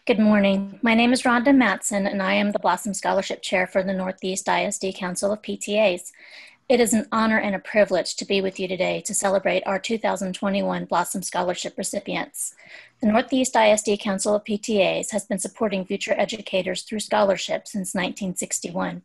Good morning. My name is Rhonda Matson, and I am the Blossom Scholarship Chair for the Northeast ISD Council of PTAs. It is an honor and a privilege to be with you today to celebrate our 2021 Blossom Scholarship recipients. The Northeast ISD Council of PTAs has been supporting future educators through scholarships since 1961.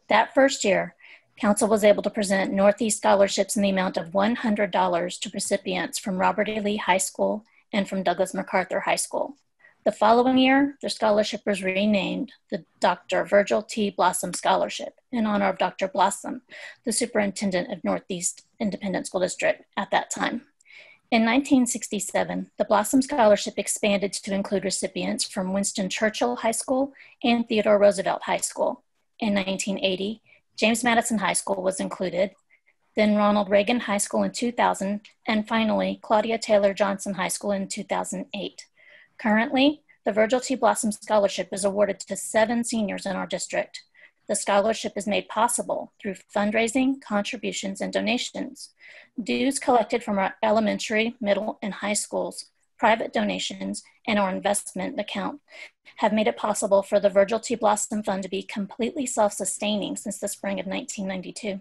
That first year, Council was able to present Northeast scholarships in the amount of $100 to recipients from Robert E. Lee High School and from Douglas MacArthur High School. The following year, the scholarship was renamed the Dr. Virgil T. Blossom Scholarship in honor of Dr. Blossom, the superintendent of Northeast Independent School District at that time. In 1967, the Blossom Scholarship expanded to include recipients from Winston Churchill High School and Theodore Roosevelt High School. In 1980, James Madison High School was included, then Ronald Reagan High School in 2000, and finally Claudia Taylor Johnson High School in 2008. Currently, the Virgil T. Blossom Scholarship is awarded to 7 seniors in our district. The scholarship is made possible through fundraising, contributions, and donations. Dues collected from our elementary, middle, and high schools, private donations, and our investment account have made it possible for the Virgil T. Blossom Fund to be completely self-sustaining since the spring of 1992.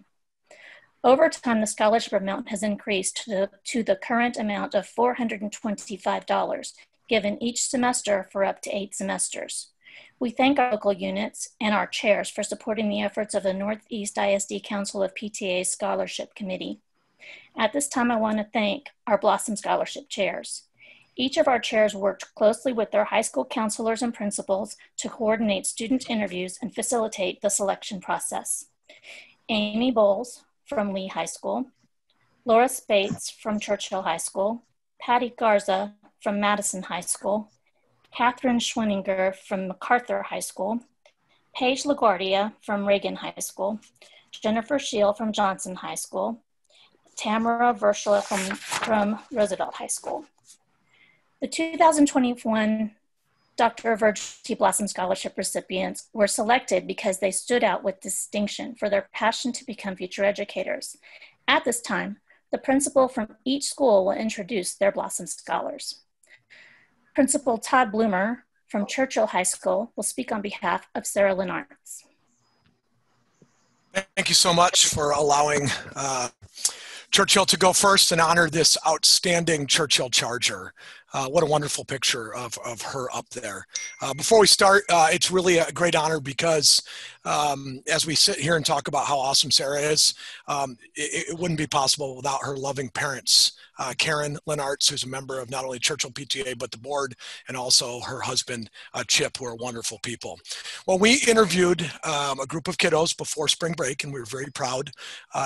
Over time, the scholarship amount has increased to the current amount of $425, given each semester for up to 8 semesters. We thank our local units and our chairs for supporting the efforts of the Northeast ISD Council of PTA's Scholarship Committee. At this time, I want to thank our Blossom Scholarship chairs. Each of our chairs worked closely with their high school counselors and principals to coordinate student interviews and facilitate the selection process. Amy Bowles from Lee High School, Laura Spates from Churchill High School, Patty Garza from Madison High School, Catherine Schwenninger from MacArthur High School, Paige LaGuardia from Reagan High School, Jennifer Scheel from Johnson High School, Tamara Verschla from Roosevelt High School. The 2021 Dr. Virgil T. Blossom Scholarship recipients were selected because they stood out with distinction for their passion to become future educators. At this time, the principal from each school will introduce their Blossom Scholars. Principal Todd Bloomer from Churchill High School will speak on behalf of Sarah Linnartz. Thank you so much for allowing Churchill to go first and honor this outstanding Churchill Charger. What a wonderful picture of her up there. Before we start, it's really a great honor because as we sit here and talk about how awesome Sarah is, it wouldn't be possible without her loving parents. Karen Linnartz, who's a member of not only Churchill PTA, but the board, and also her husband, Chip, who are wonderful people. Well, we interviewed a group of kiddos before spring break, and we were very proud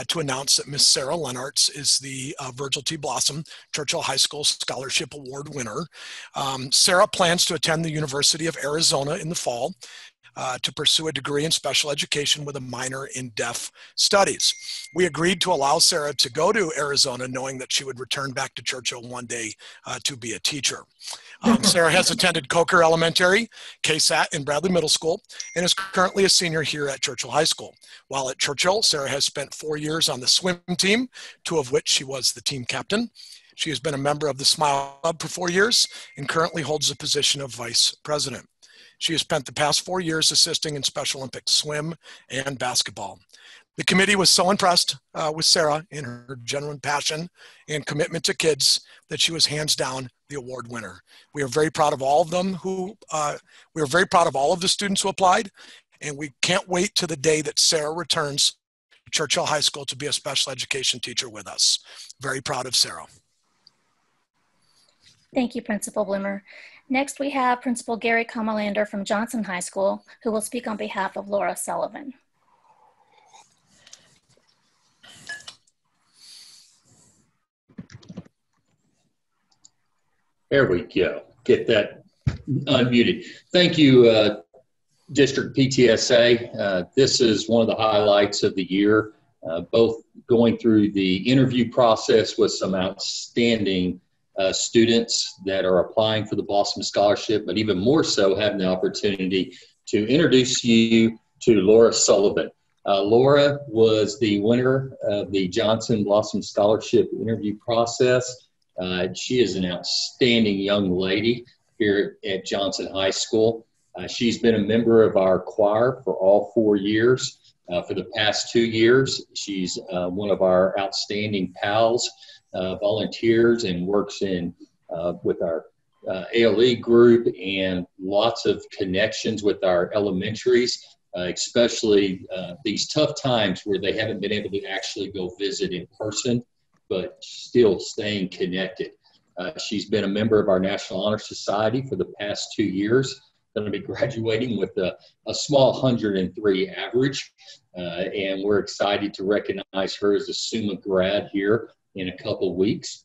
to announce that Miss Sarah Linnartz is the Virgil T. Blossom Churchill High School Scholarship Award winner. Sarah plans to attend the University of Arizona in the fall to pursue a degree in special education with a minor in deaf studies. We agreed to allow Sarah to go to Arizona knowing that she would return back to Churchill one day to be a teacher. Sarah has attended Coker Elementary, KSAT, and Bradley Middle School, and is currently a senior here at Churchill High School. While at Churchill, Sarah has spent 4 years on the swim team, 2 of which she was the team captain. She has been a member of the Smile Club for 4 years and currently holds the position of vice president. She has spent the past 4 years assisting in Special Olympics swim and basketball. The committee was so impressed with Sarah in her genuine passion and commitment to kids that she was hands down the award winner. We are very proud of all of them we are very proud of all of the students who applied, and we can't wait to the day that Sarah returns to Churchill High School to be a special education teacher with us. Very proud of Sarah. Thank you, Principal Bloomer. Next, we have Principal Gary Kamalander from Johnson High School, who will speak on behalf of Laura Sullivan. There we go. Get that unmuted. Thank you, District PTSA. This is one of the highlights of the year, both going through the interview process with some outstanding students that are applying for the Blossom Scholarship, but even more so having the opportunity to introduce you to Laura Sullivan. Laura was the winner of the Johnson Blossom Scholarship interview process. She is an outstanding young lady. here at Johnson High School. She's been a member of our choir for all 4 years. For the past 2 years, she's one of our outstanding pals, volunteers, and works with our ALE group, and lots of connections with our elementaries, especially these tough times where they haven't been able to actually go visit in person, but still staying connected. She's been a member of our National Honor Society for the past 2 years. Going to be graduating with a small 103 average, and we're excited to recognize her as a Summa grad here in a couple weeks.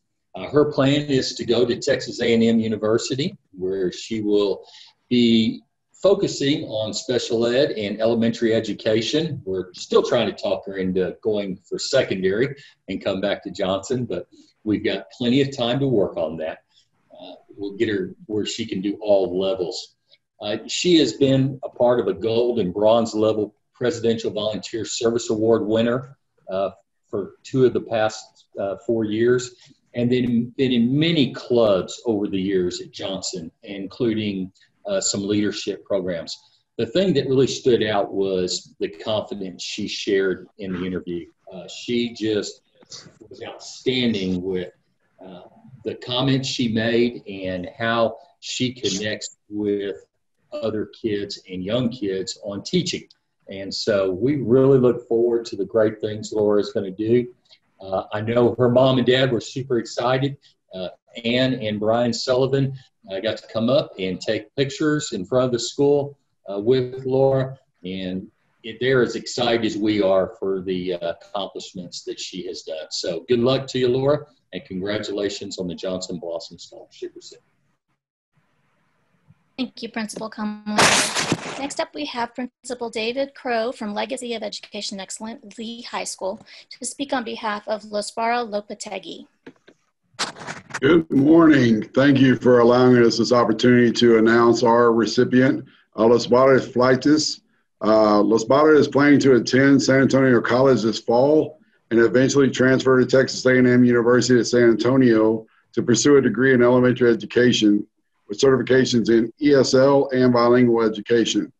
Her plan is to go to Texas A&M University, where she will be focusing on special ed and elementary education. We're still trying to talk her into going for secondary and come back to Johnson, but we've got plenty of time to work on that. We'll get her where she can do all levels. She has been a part of a gold and bronze level Presidential Volunteer Service Award winner for 2 of the past 4 years, and then been in many clubs over the years at Johnson, including some leadership programs. The thing that really stood out was the confidence she shared in the interview. She just was outstanding with the comments she made and how she connects with other kids and young kids on teaching. And so we really look forward to the great things Laura's going to do. I know her mom and dad were super excited. Ann and Brian Sullivan got to come up and take pictures in front of the school with Laura, and they're as excited as we are for the accomplishments that she has done. So good luck to you, Laura, and congratulations on the Johnson Blossom Scholarship recipient. Thank you, Principal Conley. Next up, we have Principal David Crow from Legacy of Education Excellence, Lee High School, to speak on behalf of Losbara Lapategui. Good morning. Thank you for allowing us this opportunity to announce our recipient, Losbara Fleites. Losbara is planning to attend San Antonio College this fall and eventually transfer to Texas A&M University at San Antonio to pursue a degree in elementary education with certifications in ESL and bilingual education.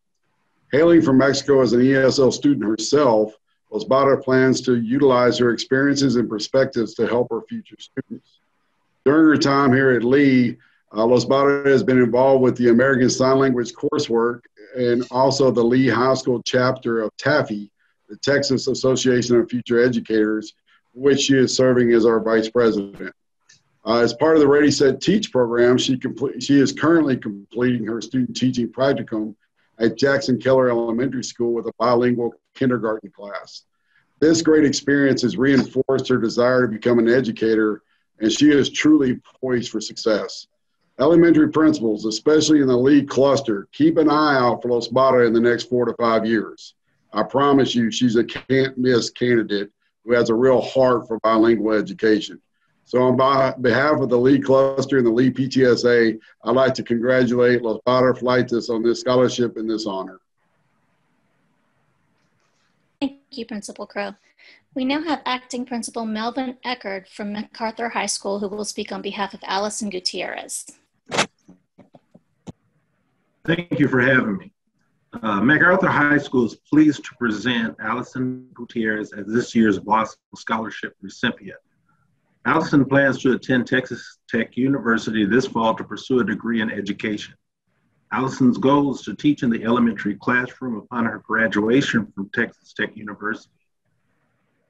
Hailing from Mexico as an ESL student herself, Losbara plans to utilize her experiences and perspectives to help her future students. During her time here at Lee, Losbara has been involved with the American Sign Language coursework and also the Lee High School chapter of TAFE, the Texas Association of Future Educators, which she is serving as our vice president. As part of the Ready, Set, Teach program, she is currently completing her student teaching practicum at Jackson Keller Elementary School with a bilingual kindergarten class. This great experience has reinforced her desire to become an educator, and she is truly poised for success. Elementary principals, especially in the Lee cluster, keep an eye out for Losbara in the next 4 to 5 years. I promise you, she's a can't-miss candidate who has a real heart for bilingual education. So on behalf of the Lee cluster and the Lee PTSA, I'd like to congratulate Losbara Fleites on this scholarship and this honor. Thank you, Principal Crow. We now have Acting Principal Melvin Eckert from MacArthur High School, who will speak on behalf of Allyson Gutierrez. Thank you for having me. MacArthur High School is pleased to present Allyson Gutierrez as this year's Blossom Scholarship recipient. Allyson plans to attend Texas Tech University this fall to pursue a degree in education. Allyson's goal is to teach in the elementary classroom upon her graduation from Texas Tech University.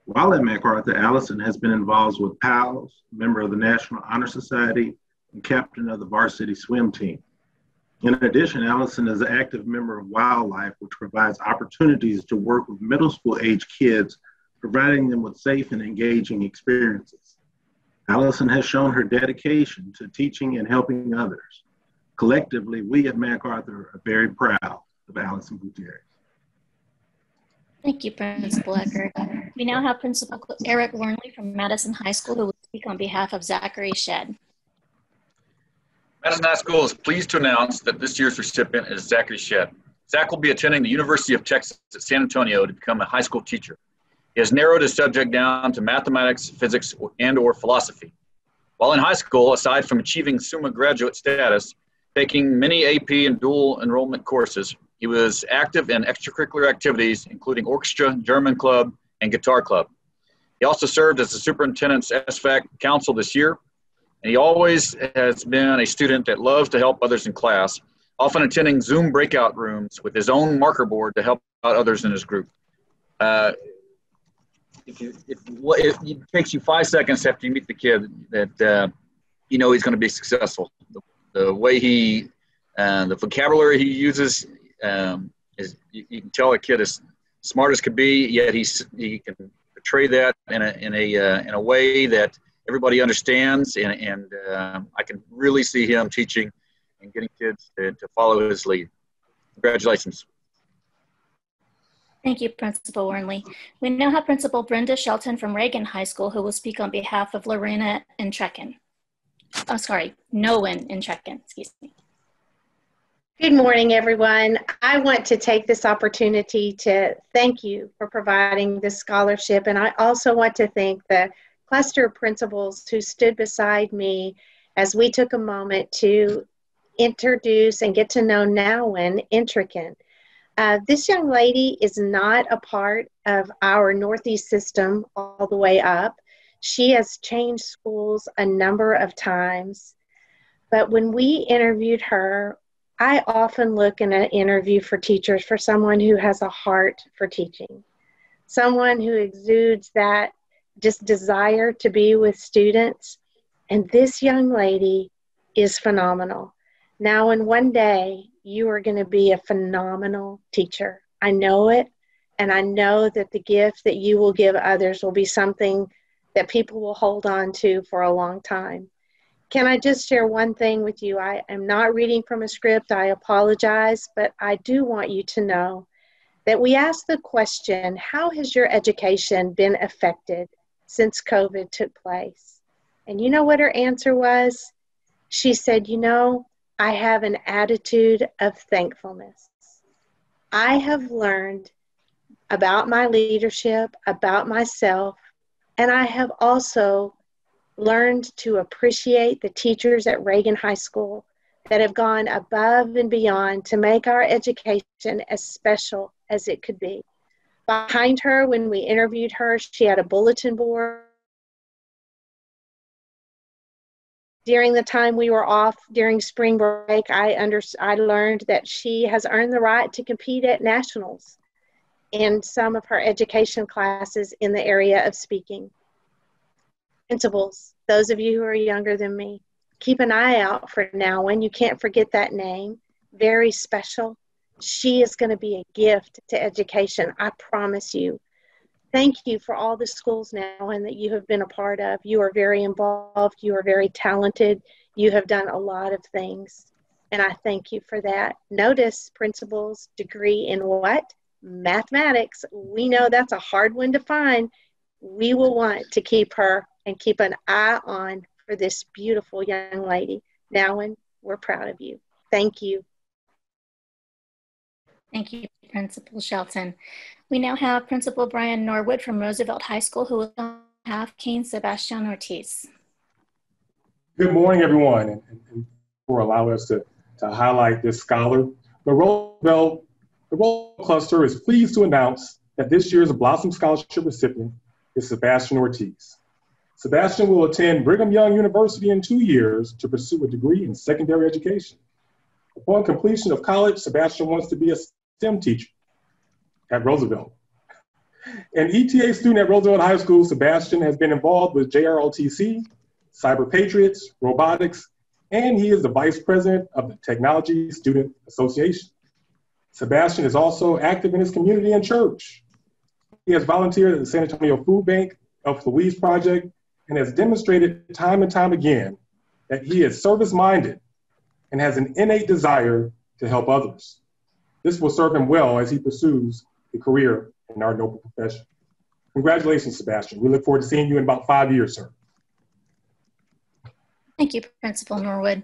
While at MacArthur, Allyson has been involved with PALS, member of the National Honor Society, and captain of the varsity swim team. In addition, Allyson is an active member of Wildlife, which provides opportunities to work with middle school age kids, providing them with safe and engaging experiences. Allyson has shown her dedication to teaching and helping others. Collectively, we at MacArthur are very proud of Allyson Gutierrez. Thank you, Principal Eckert. We now have Principal Eric Lernley from Madison High School, who will speak on behalf of Zachary Shedd. Madison High School is pleased to announce that this year's recipient is Zachary Shedd. Zach will be attending the University of Texas at San Antonio to become a high school teacher. He has narrowed his subject down to mathematics, physics, and/or philosophy. While in high school, aside from achieving Summa graduate status, taking many AP and dual enrollment courses. He was active in extracurricular activities, including orchestra, German club, and guitar club. He also served as the superintendent's SFAC council this year, and he always has been a student that loves to help others in class, often attending Zoom breakout rooms with his own marker board to help out others in his group. It takes you 5 seconds after you meet the kid that you know he's going to be successful. The way the vocabulary he uses is you can tell a kid is smart as could be, yet he can portray that in a way that everybody understands, and I can really see him teaching and getting kids to follow his lead. Congratulations. Thank you, Principal Wernley. We now have Principal Brenda Shelton from Reagan High School, who will speak on behalf of Lorena Entrekin. Oh, sorry, Nouwen Entrekin, excuse me. Good morning, everyone. I want to take this opportunity to thank you for providing this scholarship, and I also want to thank the cluster of principals who stood beside me as we took a moment to introduce and get to know Nouwen Entrekin. This young lady is not a part of our Northeast system all the way up. She has changed schools a number of times, but when we interviewed her, I often look in an interview for teachers for someone who has a heart for teaching, someone who exudes that just desire to be with students. And this young lady is phenomenal. Now, in one day, you are going to be a phenomenal teacher. I know it, and I know that the gift that you will give others will be something that people will hold on to for a long time. Can I just share one thing with you? I am not reading from a script. I apologize, but I do want you to know that we asked the question, how has your education been affected since COVID took place? And you know what her answer was? She said, you know, I have an attitude of thankfulness. I have learned about my leadership, about myself, and I have also learned to appreciate the teachers at Reagan High School that have gone above and beyond to make our education as special as it could be. Behind her, when we interviewed her, she had a bulletin board. During the time we were off during spring break, I learned that she has earned the right to compete at nationals in some of her education classes in the area of speaking. Principals, those of you who are younger than me, keep an eye out for Nouwen. You can't forget that name. Very special. She is going to be a gift to education, I promise you. Thank you for all the schools now and that you have been a part of. You are very involved. You are very talented. You have done a lot of things, and I thank you for that. Notice principal's degree in what? Mathematics. We know that's a hard one to find. We will want to keep her and keep an eye on for this beautiful young lady. Nouwen, we're proud of you. Thank you. Thank you, Principal Shelton. We now have Principal Brian Norwood from Roosevelt High School, who will have King Sebastian Ortiz. Good morning, everyone, and for allowing us to highlight this scholar. The Roosevelt Cluster is pleased to announce that this year's Blossom Scholarship recipient is Sebastian Ortiz. Sebastian will attend Brigham Young University in 2 years to pursue a degree in secondary education. Upon completion of college, Sebastian wants to be a STEM teacher at Roosevelt. An ETA student at Roosevelt High School, Sebastian has been involved with JROTC, Cyber Patriots, robotics, and he is the vice president of the Technology Student Association. Sebastian is also active in his community and church. He has volunteered at the San Antonio Food Bank, Elf Louise Project, and has demonstrated time and time again that he is service-minded and has an innate desire to help others. This will serve him well as he pursues a career in our noble profession. Congratulations, Sebastian. We look forward to seeing you in about 5 years, sir. Thank you, Principal Norwood.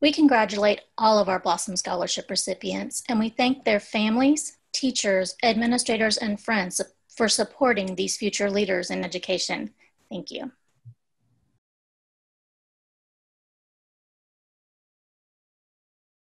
We congratulate all of our Blossom Scholarship recipients, and we thank their families, teachers, administrators, and friends for supporting these future leaders in education. Thank you.